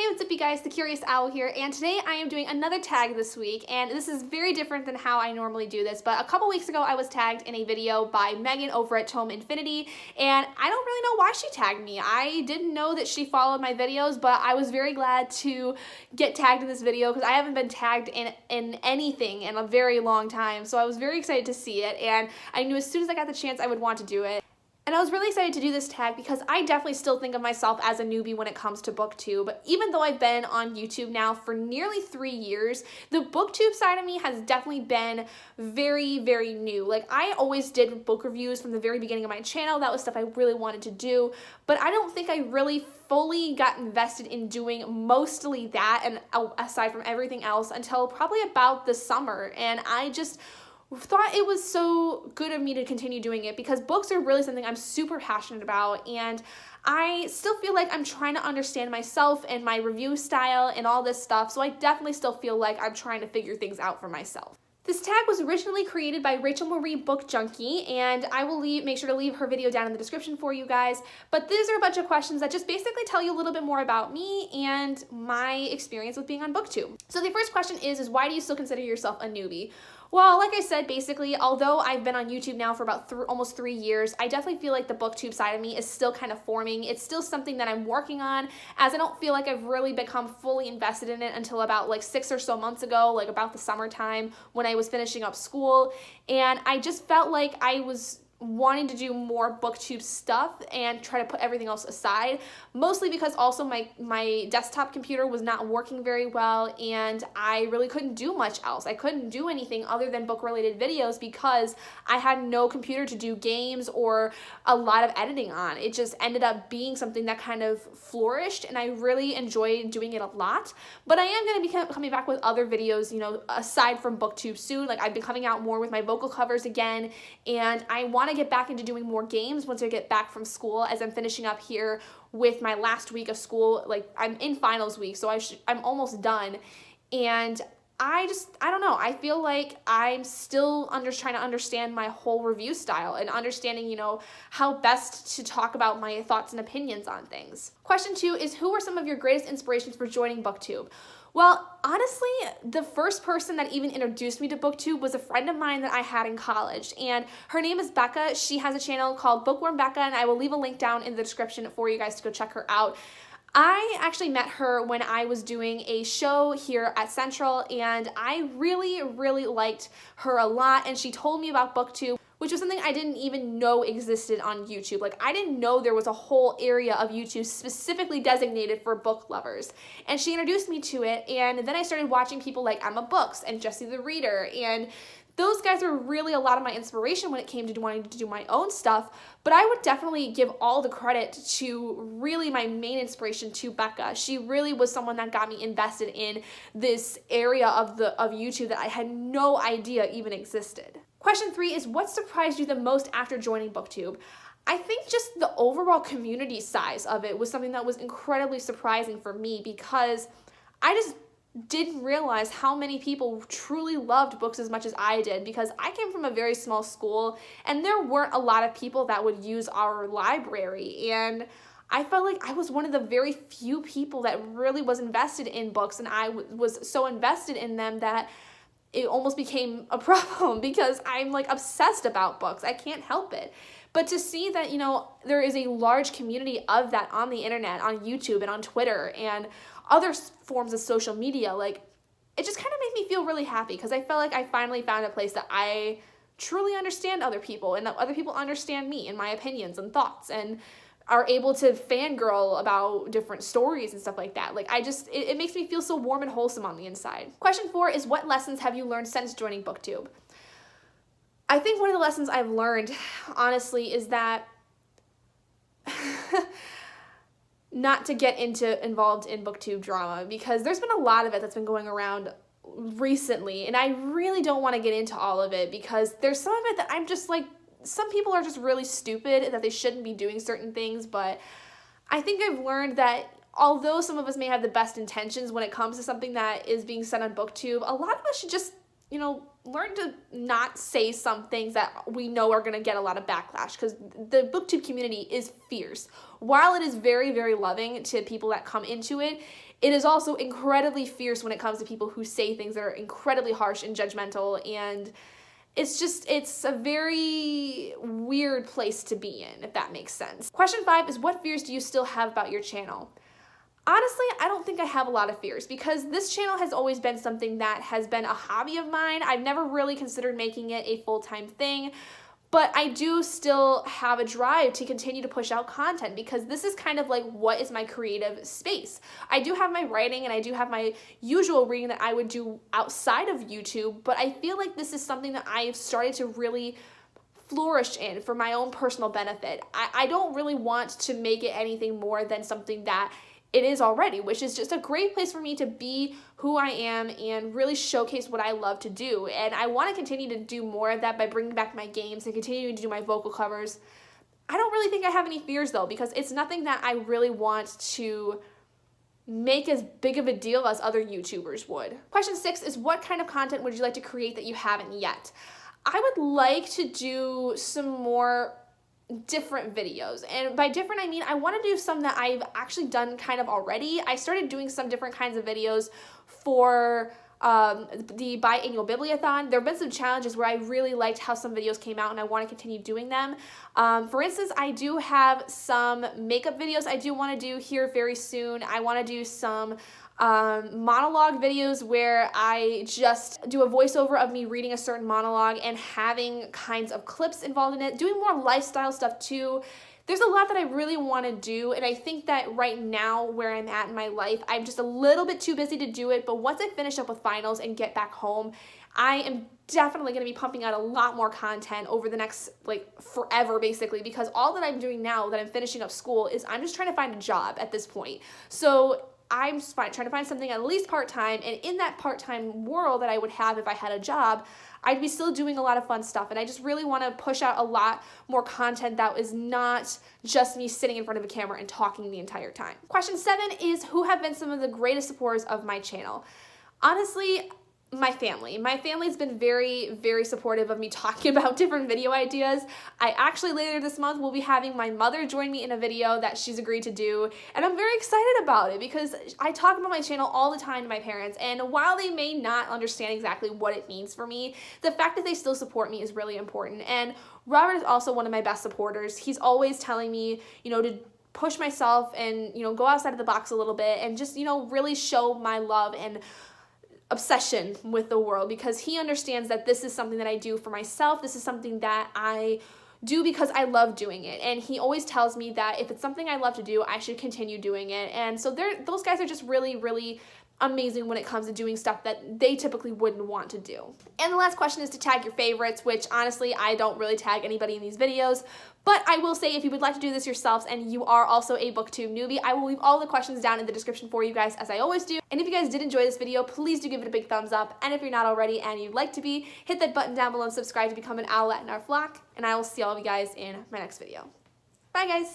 Hey, what's up you guys, the Curious Owl here, and today I am doing another tag this week, and this is very different than how I normally do this, but a couple weeks ago I was tagged in a video by Megan over at Tome Infinity, and I don't really know why she tagged me. I didn't know that she followed my videos, but I was very glad to get tagged in this video because I haven't been tagged in anything in a very long time, so I was very excited to see it, and I knew as soon as I got the chance I would want to do it. And I was really excited to do this tag because I definitely still think of myself as a newbie when it comes to BookTube. Even though I've been on YouTube now for nearly 3 years, the BookTube side of me has definitely been very, very new. Like, I always did book reviews from the very beginning of my channel. That was stuff I really wanted to do, but I don't think I really fully got invested in doing mostly that, and aside from everything else, until probably about the summer. And I just thought it was so good of me to continue doing it because books are really something I'm super passionate about, and I still feel like I'm trying to understand myself and my review style and all this stuff, so I definitely still feel like I'm trying to figure things out for myself. This tag was originally created by Rachel Marie Book Junkie, and I will make sure to leave her video down in the description for you guys, but these are a bunch of questions that just basically tell you a little bit more about me and my experience with being on BookTube. So the first question is why do you still consider yourself a newbie? Well, like I said, basically, although I've been on YouTube now for about almost 3 years, I definitely feel like the BookTube side of me is still kind of forming. It's still something that I'm working on, as I don't feel like I've really become fully invested in it until about like 6 or so months ago, like about the summertime when I was finishing up school. And I just felt like I was wanting to do more BookTube stuff and try to put everything else aside, mostly because also my desktop computer was not working very well, and I really couldn't do much else. I couldn't do anything other than book-related videos because I had no computer to do games or a lot of editing on. It just ended up being something that kind of flourished, and I really enjoyed doing it a lot. But I am going to be coming back with other videos, you know, aside from BookTube soon. Like, I've been coming out more with my vocal covers again, and I want to get back into doing more games once I get back from school, as I'm finishing up here with my last week of school. Like, I'm in finals week, so I'm almost done, and I don't know, I feel like I'm still trying to understand my whole review style and understanding, you know, how best to talk about my thoughts and opinions on things. Question 2 is, who were some of your greatest inspirations for joining BookTube? Well, honestly, the first person that even introduced me to BookTube was a friend of mine that I had in college, and her name is Becca. She has a channel called Bookworm Becca, and I will leave a link down in the description for you guys to go check her out. I actually met her when I was doing a show here at Central, and I really, really liked her a lot, and she told me about BookTube, which was something I didn't even know existed on YouTube. Like, I didn't know there was a whole area of YouTube specifically designated for book lovers. And she introduced me to it, and then I started watching people like Emma Books and Jessie the Reader, and those guys were really a lot of my inspiration when it came to wanting to do my own stuff. But I would definitely give all the credit to really my main inspiration, to Becca. She really was someone that got me invested in this area of YouTube that I had no idea even existed. Question 3 is, what surprised you the most after joining BookTube? I think just the overall community size of it was something that was incredibly surprising for me, because I just didn't realize how many people truly loved books as much as I did, because I came from a very small school and there weren't a lot of people that would use our library, and I felt like I was one of the very few people that really was invested in books, and I was so invested in them that it almost became a problem because I'm like obsessed about books. I can't help it. But to see that, you know, there is a large community of that on the internet, on YouTube and on Twitter and other forms of social media, like, it just kind of made me feel really happy, because I felt like I finally found a place that I truly understand other people, and that other people understand me and my opinions and thoughts, and are able to fangirl about different stories and stuff like that. Like, it makes me feel so warm and wholesome on the inside. Question 4 is, what lessons have you learned since joining BookTube? I think one of the lessons I've learned, honestly, is that not to get involved in BookTube drama, because there's been a lot of it that's been going around recently, and I really don't want to get into all of it, because there's some of it that I'm just like, some people are just really stupid, that they shouldn't be doing certain things. But I think I've learned that although some of us may have the best intentions when it comes to something that is being said on BookTube, a lot of us should just you know, learn to not say some things that we know are going to get a lot of backlash, because the BookTube community is fierce. While it is very, very loving to people that come into it, it is also incredibly fierce when it comes to people who say things that are incredibly harsh and judgmental, and it's a very weird place to be in, if that makes sense. Question 5 is, what fears do you still have about your channel? Honestly, I don't think I have a lot of fears, because this channel has always been something that has been a hobby of mine. I've never really considered making it a full-time thing, but I do still have a drive to continue to push out content, because this is kind of like what is my creative space. I do have my writing and I do have my usual reading that I would do outside of YouTube, but I feel like this is something that I've started to really flourish in for my own personal benefit. I don't really want to make it anything more than something that it is already, which is just a great place for me to be who I am and really showcase what I love to do. And I want to continue to do more of that by bringing back my games and continuing to do my vocal covers. I don't really think I have any fears though, because it's nothing that I really want to make as big of a deal as other YouTubers would. Question 6 is, what kind of content would you like to create that you haven't yet? I would like to do some more different videos, and by different I mean I want to do some that I've actually done kind of already. I started doing some different kinds of videos for the biannual bibliothon. There have been some challenges where I really liked how some videos came out and I want to continue doing them. For instance, I do have some makeup videos I do want to do here very soon. I want to do some monologue videos where I just do a voiceover of me reading a certain monologue and having kinds of clips involved in it, doing more lifestyle stuff too. There's a lot that I really want to do, and I think that right now where I'm at in my life, I'm just a little bit too busy to do it, but once I finish up with finals and get back home, I am definitely going to be pumping out a lot more content over the next, like, forever basically, because all that I'm doing now that I'm finishing up school is I'm just trying to find a job at this point. So I'm trying to find something at least part-time, and in that part-time world that I would have if I had a job, I'd be still doing a lot of fun stuff, and I just really want to push out a lot more content that is not just me sitting in front of a camera and talking the entire time. Question 7 is, who have been some of the greatest supporters of my channel? Honestly, my family. My family's been very, very supportive of me talking about different video ideas. I actually later this month will be having my mother join me in a video that she's agreed to do, and I'm very excited about it because I talk about my channel all the time to my parents, and while they may not understand exactly what it means for me, the fact that they still support me is really important. And Robert is also one of my best supporters. He's always telling me, you know, to push myself and, you know, go outside of the box a little bit and just, you know, really show my love and obsession with the world, because he understands that this is something that I do for myself. This is something that I do because I love doing it, and he always tells me that if it's something I love to do, I should continue doing it. And so those guys are just really, really amazing when it comes to doing stuff that they typically wouldn't want to do. And the last question is to tag your favorites, which honestly I don't really tag anybody in these videos, but I will say if you would like to do this yourselves and you are also a BookTube newbie, I will leave all the questions down in the description for you guys, as I always do. And if you guys did enjoy this video, please do give it a big thumbs up, and if you're not already and you'd like to be, hit that button down below and subscribe to become an owlet in our flock, and I will see all of you guys in my next video. Bye guys!